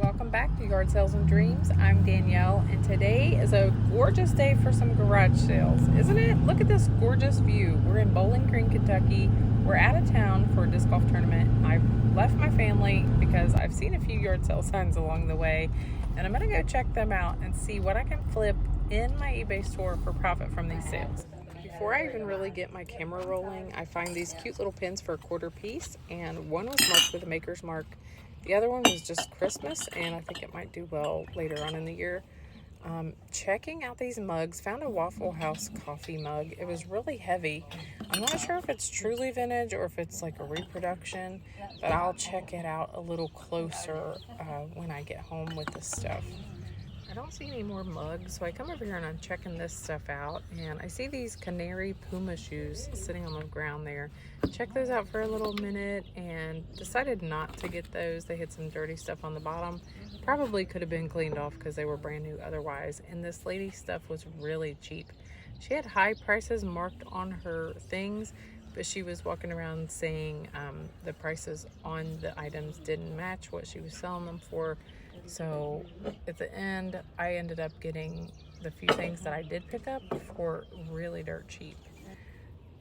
Welcome back to Yard Sales and Dreams. I'm Danielle, and today is a gorgeous day for some garage sales, isn't it? Look at this gorgeous view. We're in Bowling Green, Kentucky. We're out of town for a disc golf tournament. I left my family because I've seen a few yard sale signs along the way, and I'm going to go check them out and see what I can flip in my eBay store for profit from these sales. Before I even really get my camera rolling, I find these cute little pins for a quarter piece, and one was marked with a maker's mark. The other one was just Christmas, and I think it might do well later on in the year. Checking out these mugs, found a Waffle House coffee mug. It was really heavy. I'm not sure if it's truly vintage or if it's like a reproduction, but I'll check it out a little closer when I get home with this stuff. I don't see any more mugs, so I come over here and I'm checking this stuff out, and I see these Canary Puma shoes sitting on the ground there. Check those out for a little minute and decided not to get those. They had some dirty stuff on the bottom. Probably could have been cleaned off because they were brand new otherwise, and this lady's stuff was really cheap. She had high prices marked on her things, but she was walking around saying the prices on the items didn't match what she was selling them for. So at the end, I ended up getting the few things that I did pick up for really dirt cheap.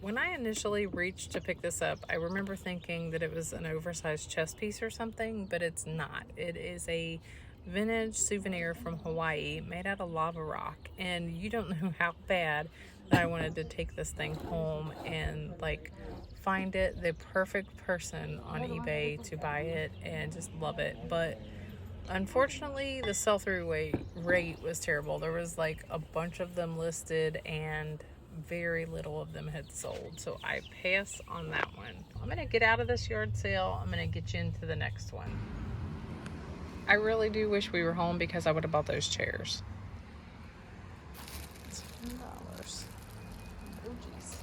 When I initially reached to pick this up, I remember thinking that it was an oversized chess piece or something, but it's not. It is a vintage souvenir from Hawaii made out of lava rock, and you don't know how bad that I wanted to take this thing home and like find it the perfect person on eBay to buy it and just love it. But unfortunately, the sell-through rate was terrible. There was like a bunch of them listed and very little of them had sold. So I passed on that one. I'm going to get out of this yard sale. I'm going to get you into the next one. I really do wish we were home because I would have bought those chairs. $10. Oh, geez.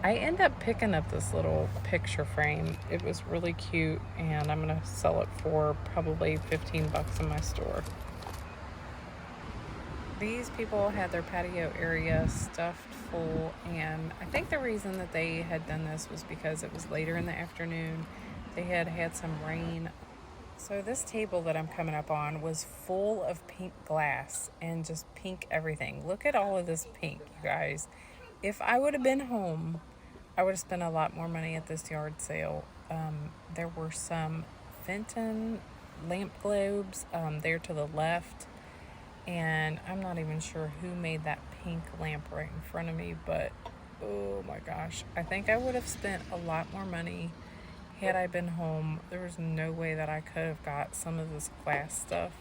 I end up picking up this little picture frame. It was really cute, and I'm gonna sell it for probably 15 bucks in my store. These people had their patio area stuffed full, and I think the reason that they had done this was because it was later in the afternoon. They had had some rain. So this table that I'm coming up on was full of pink glass and just pink everything. Look at all of this pink, you guys. If I would have been home, I would have spent a lot more money at this yard sale. There were some Fenton lamp globes there to the left, and I'm not even sure who made that pink lamp right in front of me, but oh my gosh, I think I would have spent a lot more money had I been home. There was no way that I could have got some of this glass stuff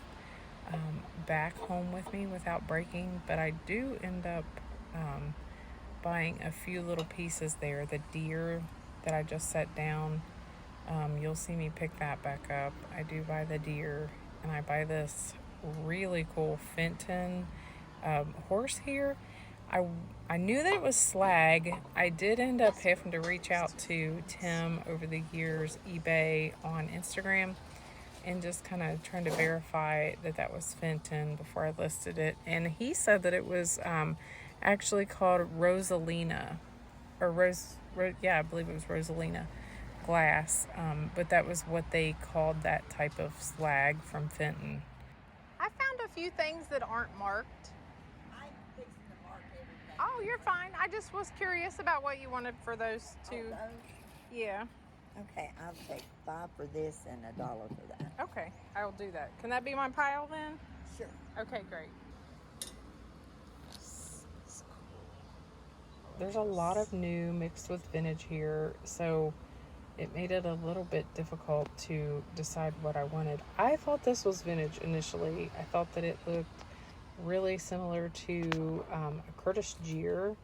back home with me without breaking, but I do end up buying a few little pieces there. The deer that I just set down, you'll see me pick that back up. I do buy the deer, and I buy this really cool Fenton horse here. I knew that it was slag. I did end up having to reach out to Tim over the years, eBay on Instagram, and just kind of trying to verify that that was Fenton before I listed it. And he said that it was actually called Rosalina, or I believe it was Rosalina glass, but that was what they called that type of slag from Fenton. I found a few things that aren't marked. I'm fixing to mark everything. Oh, you're fine. I just was curious about what you wanted for those two. Oh, those? Yeah. Okay, I'll take $5 for this and $1 for that. Okay, I'll do that. Can that be my pile then? Sure. Okay, great. There's a lot of new mixed with vintage here, so it made it a little bit difficult to decide what I wanted. I thought this was vintage initially. I thought that it looked really similar to a Curtis Jeer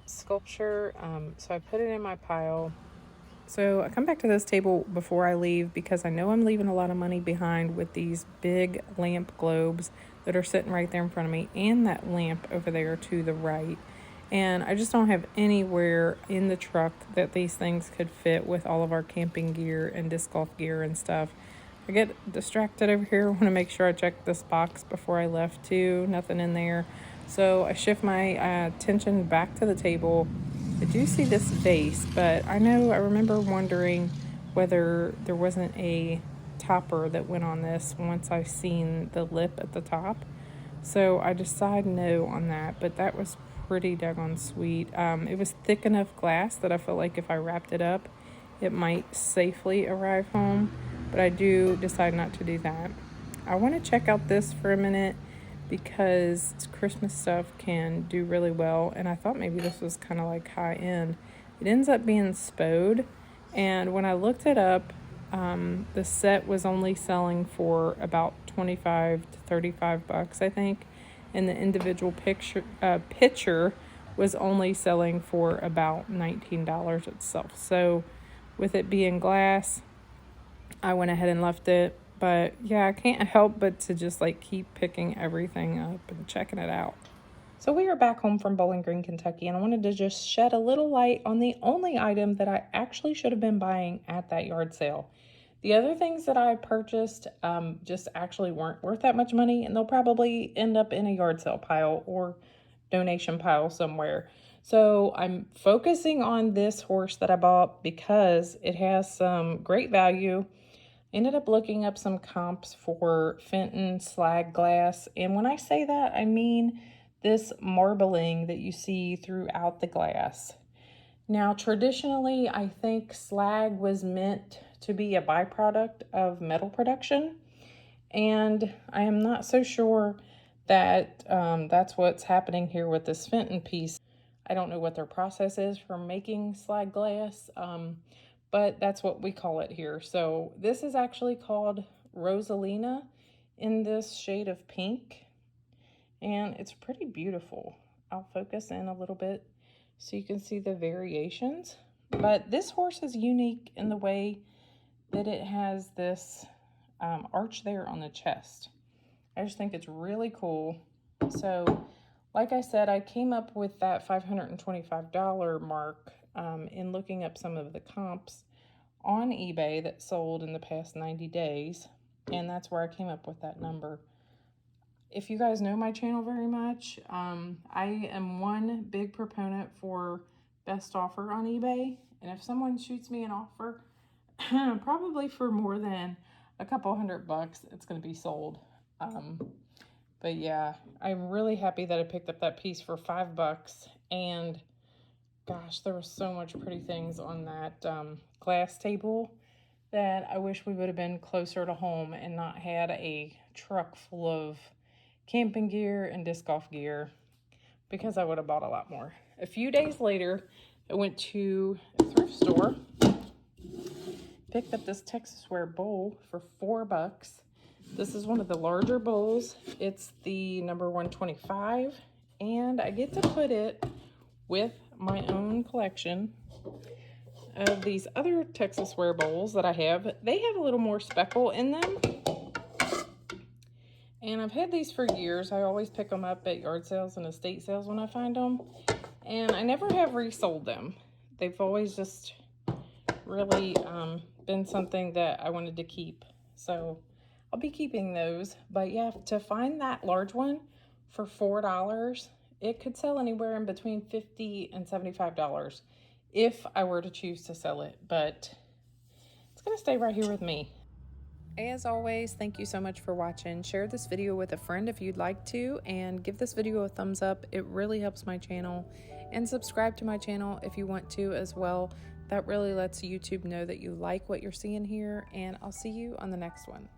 sculpture, so I put it in my pile. So I come back to this table before I leave because I know I'm leaving a lot of money behind with these big lamp globes that are sitting right there in front of me, and that lamp over there to the right. And I just don't have anywhere in the truck that these things could fit with all of our camping gear and disc golf gear and stuff. I get distracted over here. I want to make sure I check this box before I left too. Nothing in there. So I shift my attention back to the table. I do see this vase, but I remember wondering whether there wasn't a topper that went on this once I seen the lip at the top. So I decided no on that, but that was pretty daggone sweet. It was thick enough glass that I felt like if I wrapped it up, it might safely arrive home, but I do decide not to do that. I want to check out this for a minute because Christmas stuff can do really well, and I thought maybe this was kind of like high end. It ends up being Spode, and when I looked it up, the set was only selling for about 25 to 35 bucks, I think, and the individual pitcher was only selling for about $19 itself. So with it being glass, I went ahead and left it. But yeah, I can't help but to just like keep picking everything up and checking it out. So we are back home from Bowling Green, Kentucky, and I wanted to just shed a little light on the only item that I actually should have been buying at that yard sale. The other things that I purchased just actually weren't worth that much money, and they'll probably end up in a yard sale pile or donation pile somewhere. So I'm focusing on this horse that I bought because it has some great value. Ended up looking up some comps for Fenton slag glass, and when I say that, I mean this marbling that you see throughout the glass. Now, traditionally, I think slag was meant to be a byproduct of metal production, and I am not so sure that that's what's happening here with this Fenton piece. I don't know what their process is for making slag glass, but that's what we call it here. So this is actually called Rosalina in this shade of pink, and it's pretty beautiful. I'll focus in a little bit so you can see the variations. But this horse is unique in the way that it has this arch there on the chest. I just think it's really cool. So like I said, I came up with that $525 mark in looking up some of the comps on eBay that sold in the past 90 days, and that's where I came up with that number. If you guys know my channel very much, I am one big proponent for best offer on eBay, and if someone shoots me an offer, probably for more than a couple $100, it's going to be sold. But yeah, I'm really happy that I picked up that piece for $5, and gosh, there were so much pretty things on that glass table that I wish we would have been closer to home and not had a truck full of camping gear and disc golf gear, because I would have bought a lot more. A few days later, I went to a thrift store, picked up this Texas ware bowl for $4. This is one of the larger bowls. It's the number 125, and I get to put it with my own collection of these other Texas ware bowls that I have. They have a little more speckle in them, and I've had these for years. I always pick them up at yard sales and estate sales when I find them, and I never have resold them. They've always just really been something that I wanted to keep, so I'll be keeping those. But yeah, to find that large one for $4, it could sell anywhere in between $50 and $75 if I were to choose to sell it, but it's gonna stay right here with me. As always, thank you so much for watching. Share this video with a friend if you'd like to, and give this video a thumbs up. It really helps my channel. And subscribe to my channel if you want to as well. That really lets YouTube know that you like what you're seeing here, and I'll see you on the next one.